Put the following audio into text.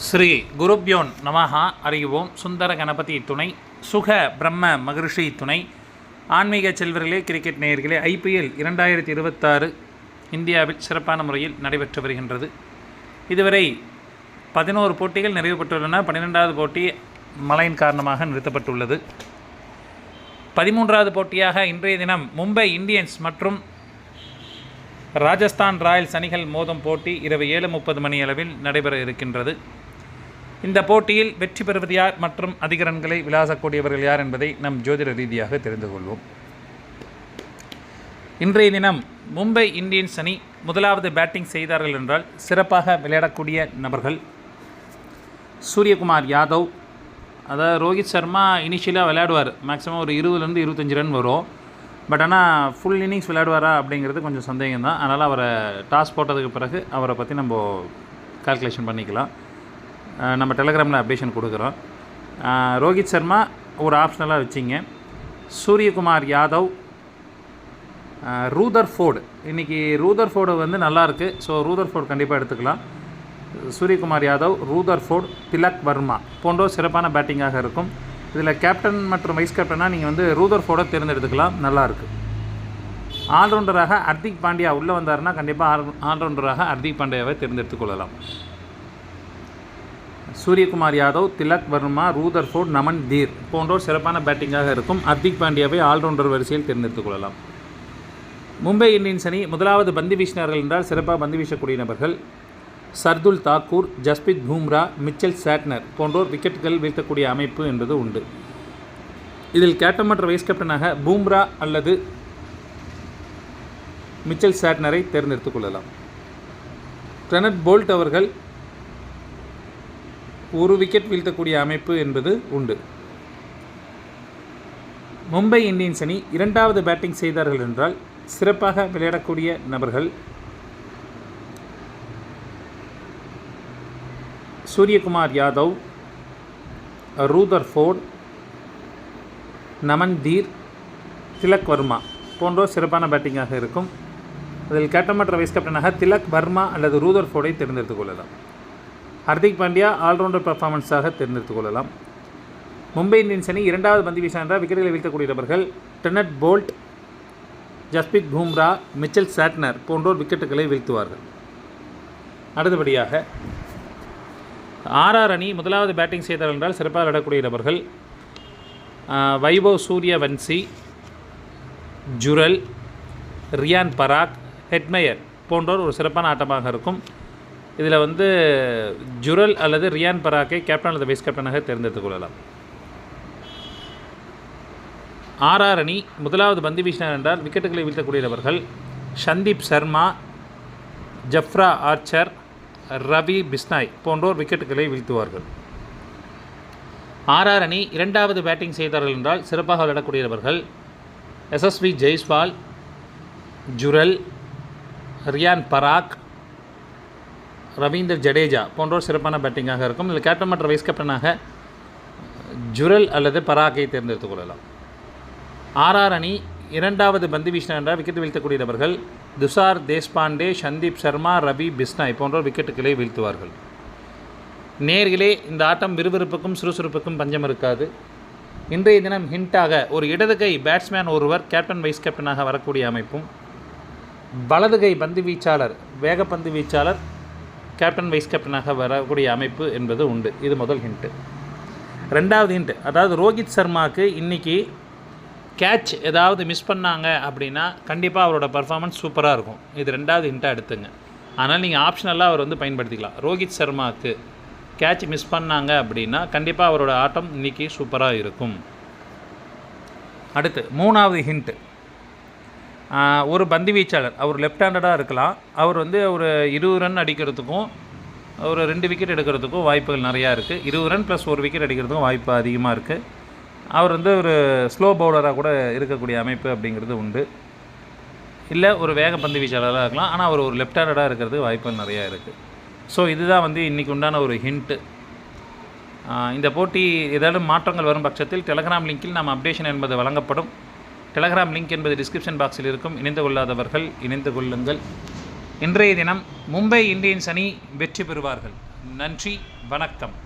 ஸ்ரீ குருப்யோன் நமஹா. அறிவோம். சுந்தர கணபதி துணை, சுக பிரம்ம மகரிஷி துணை. ஆன்மீக செல்வர்களே, கிரிக்கெட் நேயர்களே, IPL 2026 இந்தியாவில் சிறப்பான முறையில் நடைபெற்று வருகின்றது. இதுவரை 11 போட்டிகள் நிறைவு பெற்றுள்ளன. 12வது போட்டி மழையின் காரணமாக நிறுத்தப்பட்டுள்ளது. 13வது போட்டியாக இன்றைய தினம் மும்பை இந்தியன்ஸ் மற்றும் ராஜஸ்தான் ராயல்ஸ் அணிகள் மோதும் போட்டி இரவு 7:30 மணி அளவில் நடைபெற இருக்கின்றது. இந்த போட்டியில் வெற்றி பெறுவது யார் மற்றும் அதிக ரன்களை விளாசக்கூடியவர்கள் யார் என்பதை நம் ஜோதிட ரீதியாக தெரிந்து கொள்வோம். இன்றைய தினம் மும்பை இந்தியன்ஸ் அணி முதலாவது பேட்டிங் செய்தார்கள் என்றால் சிறப்பாக விளையாடக்கூடிய நபர்கள் சூரியகுமார் யாதவ். அதாவது ரோஹித் சர்மா இனிஷியலாக விளையாடுவார், மேக்ஸிமம் ஒரு 20 to 25 ரன் வரும். பட் ஆனால் ஃபுல் இன்னிங்ஸ் விளையாடுவாரா அப்படிங்கிறது கொஞ்சம் சந்தேகம் தான். அதனால் அவரை டாஸ் போட்டதுக்கு பிறகு அவரை பற்றி நம்ம கால்குலேஷன் பண்ணிக்கலாம். நம்ம டெலகிராமில் அப்டேஷன் கொடுக்குறோம். ரோஹித் சர்மா ஒரு ஆப்ஷனலாக வச்சிங்க. சூரியகுமார் யாதவ், ரூதர்ஃபோர்டு. இன்றைக்கி ரூதர்ஃபோர்டு வந்து நல்லாயிருக்கு. ஸோ ரூதர்ஃபோர்டு கண்டிப்பாக எடுத்துக்கலாம். சூரியகுமார் யாதவ், ரூதர்ஃபோர்டு, திலக் வர்மா போன்றோர் சிறப்பான பேட்டிங்காக இருக்கும். இதில் கேப்டன் மற்றும் வைஸ் கேப்டனாக நீங்கள் வந்து ரூதர்ஃபோர்டை தேர்ந்தெடுத்துக்கலாம், நல்லாயிருக்கு. ஆல்ரவுண்டராக ஹர்திக் பாண்டியா உள்ளே வந்தார்னா கண்டிப்பாக ஆல்ரவுண்டராக ஹர்திக் பாண்டியாவை தேர்ந்தெடுத்துக்கொள்ளலாம். சூரியகுமார் யாதவ், திலக் வர்மா, ரூதர்ஃபோர்டு, நமன் தீர் போன்றோர் சிறப்பான பேட்டிங்காக இருக்கும். ஹர்திக் பாண்டியாவை ஆல்ரவுண்டர் வரிசையில் தேர்ந்தெடுத்துக்கொள்ளலாம். மும்பை இந்தியன்ஸ் அணி முதலாவது பந்து வீசினார்கள் என்றால் சிறப்பாக பந்து வீசக்கூடிய நபர்கள் சர்துல் தாக்கூர், ஜஸ்பிரித் பூம்ரா, மிச்சல் சாட்னர் போன்றோர் விக்கெட்டுகள் வீழ்த்தக்கூடிய அமைப்பு என்பது உண்டு. இதில் கேப்டன் மற்றும் வைஸ் கேப்டனாக பூம்ரா அல்லது மிச்சல் சாட்னரை தேர்ந்தெடுத்துக் கொள்ளலாம். ட்ரெனட் போல்ட் அவர்கள் ஒரு விக்கெட் வீழ்த்தக்கூடிய அமைப்பு என்பது உண்டு. மும்பை இந்தியன்ஸ் அணி இரண்டாவது பேட்டிங் செய்தார்கள் என்றால் சிறப்பாக விளையாடக்கூடிய நபர்கள் சூரியகுமார் யாதவ், ரூதர்ஃபோர்டு, நமன் தீர், திலக் வர்மா போன்றோர் சிறப்பான பேட்டிங்காக இருக்கும். அதில் கேப்டன் மற்றும் வைஸ் கேப்டனாக திலக் வர்மா அல்லது ரூதர்ஃபோர்டை தேர்ந்தெடுத்துக் கொள்ளலாம். ஹர்திக் பாண்டியா ஆல்ரவுண்டர் பர்ஃபார்மன்ஸாக தேர்ந்தெடுத்துக் கொள்ளலாம். மும்பை இந்தியன்ஸ் அணி இரண்டாவது பந்து வீசான விக்கெட்டுகளை வீழ்த்தக்கூடிய நபர்கள் Trent Boult, Jasprit Bumrah, Mitchell Santner போன்றோர் விக்கெட்டுகளை வீழ்த்துவார்கள். அடுத்தபடியாக RR அணி முதலாவது பேட்டிங் செய்தார்கள் என்றால் சிறப்பாக விளையாடக்கூடிய நபர்கள் வைபவ் சூரியவன்சி, ஜுரல், ரியான் பராக், ஹெட்மயர் போன்றோர் ஒரு சிறப்பான ஆட்டமாக இருக்கும். இதில் வந்து ஜுரல் அல்லது ரியான் பராக்கை கேப்டன் அல்லது வைஸ் கேப்டனாக தேர்ந்தெடுத்துக் கொள்ளலாம். RR அணி முதலாவது பந்து வீசினார் என்றால் விக்கெட்டுகளை வீழ்த்தக்கூடிய நபர்கள் சந்தீப் சர்மா, ஜஃப்ரா ஆர்ச்சர், ரவி பிஸ்னாய் போன்றோர் விக்கெட்டுகளை வீழ்த்துவார்கள். RR அணி இரண்டாவது பேட்டிங் செய்தார்கள் என்றால் சிறப்பாக விளையாடக்கூடியவர்கள் SSV ஜெய்ஸ்வால், ஜுரல், ரியான் பராக், ரவீந்தர் ஜடேஜா போன்றோர் சிறப்பான பேட்டிங்காக இருக்கும். இதில் கேப்டன் மற்றும் வைஸ் கேப்டனாக ஜுரல் அல்லது பராக்கை தேர்ந்தெடுத்துக் கொள்ளலாம். RR அணி இரண்டாவது பந்து வீசினார் என்றால் விக்கெட் வீழ்த்தக்கூடிய நபர்கள் துஷார் தேஷ்பாண்டே, சந்தீப் சர்மா, ரவி பிஸ்னாய் போன்றோர் விக்கெட்டுகளை வீழ்த்துவார்கள். நேர்களே, இந்த ஆட்டம் விறுவிறுப்புக்கும் சுறுசுறுப்புக்கும் பஞ்சம் இருக்காது. இன்றைய தினம் ஹிண்டாக ஒரு இடது கை பேட்ஸ்மேன் ஒருவர் கேப்டன் வைஸ் கேப்டனாக வரக்கூடிய அமைப்பும், வலது கை பந்து வீச்சாளர் வேகப்பந்து வீச்சாளர் கேப்டன் வைஸ் கேப்டனாக வரக்கூடிய அமைப்பு என்பது உண்டு. இது முதல் ஹிண்ட்டு. ரெண்டாவது ஹிண்ட், அதாவது ரோஹித் சர்மாவுக்கு இன்றைக்கி கேட்ச் ஏதாவது மிஸ் பண்ணாங்க அப்படின்னா கண்டிப்பாக அவரோட பர்ஃபார்மன்ஸ் சூப்பராக இருக்கும். இது ரெண்டாவது ஹிண்ட்டாக எடுத்துங்க. ஆனால் நீங்கள் ஆப்ஷனலாக அவர் வந்து பயன்படுத்திக்கலாம். ரோஹித் சர்மாவுக்கு கேட்ச் மிஸ் பண்ணாங்க அப்படின்னா கண்டிப்பாக அவரோட ஆட்டம் இன்றைக்கி சூப்பராக இருக்கும். அடுத்து மூணாவது ஹிண்ட்டு, ஒரு பந்து வீச்சாளர், அவர் லெஃப்ட் ஹேண்டடாக இருக்கலாம். அவர் வந்து ஒரு 20 ரன் அடிக்கிறதுக்கும் ஒரு 2 விக்கெட் எடுக்கிறதுக்கும் வாய்ப்புகள் நிறையா இருக்குது. 20 ரன் + 1 விக்கெட் அடிக்கிறதுக்கும் வாய்ப்பு அதிகமாக இருக்குது. அவர் வந்து ஒரு ஸ்லோ பவுலராக கூட இருக்கக்கூடிய அமைப்பு அப்படிங்கிறது உண்டு. இல்லை ஒரு வேக பந்து வீச்சாளராக இருக்கலாம். ஆனால் அவர் ஒரு லெஃப்ட் ஹேண்டடாக இருக்கிறதுக்கு வாய்ப்புகள் நிறையா இருக்குது. ஸோ இதுதான் வந்து இன்றைக்கி உண்டான ஒரு ஹிண்ட்டு. இந்த போட்டி ஏதாவது மாற்றங்கள் வரும் பட்சத்தில் டெலகிராம் லிங்கில் நாம் அப்டேஷன் என்பது வழங்கப்படும். டெலகிராம் லிங்க் என்பது டிஸ்கிரிப்ஷன் பாக்ஸில் இருக்கும். இணைந்து கொள்ளாதவர்கள் இணைந்து கொள்ளுங்கள். இன்றைய தினம் மும்பை இந்தியன்ஸ் அணி வெற்றி பெறுவார்கள். நன்றி, வணக்கம்.